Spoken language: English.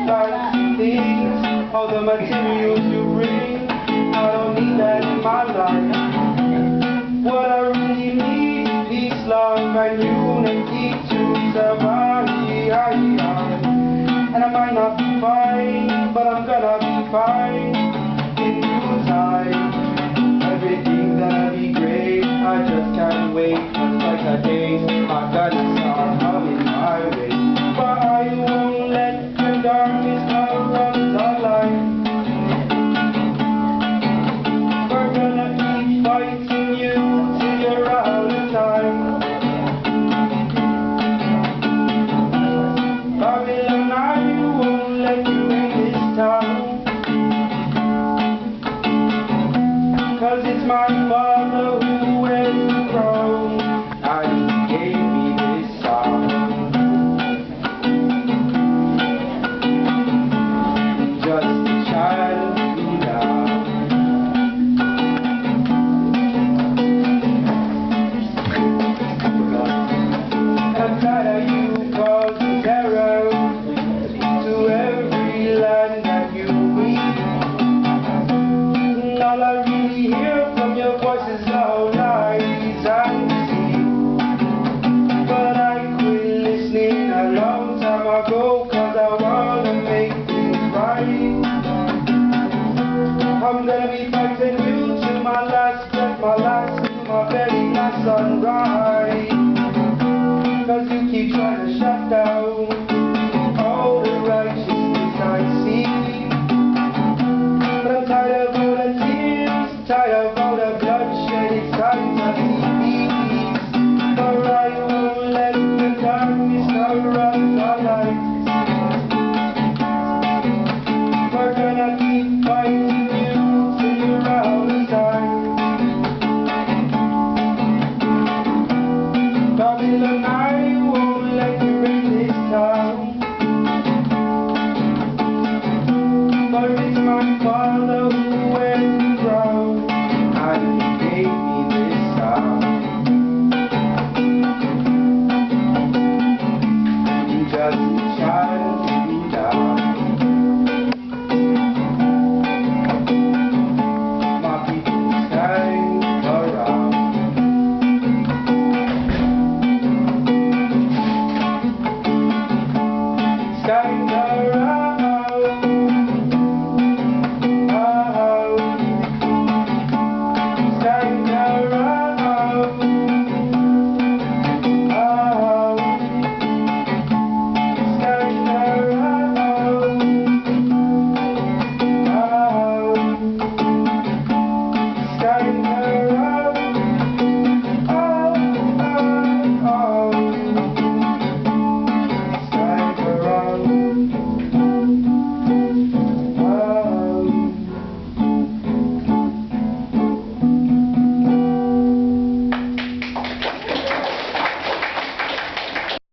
like things, all the materials you bring. I don't need that in my life. What I really need is peace, love, and unity to survive. And I might not be fine, but I'm gonna be fine in due time. Everything's gonna be great. I just can't wait. It's like a day.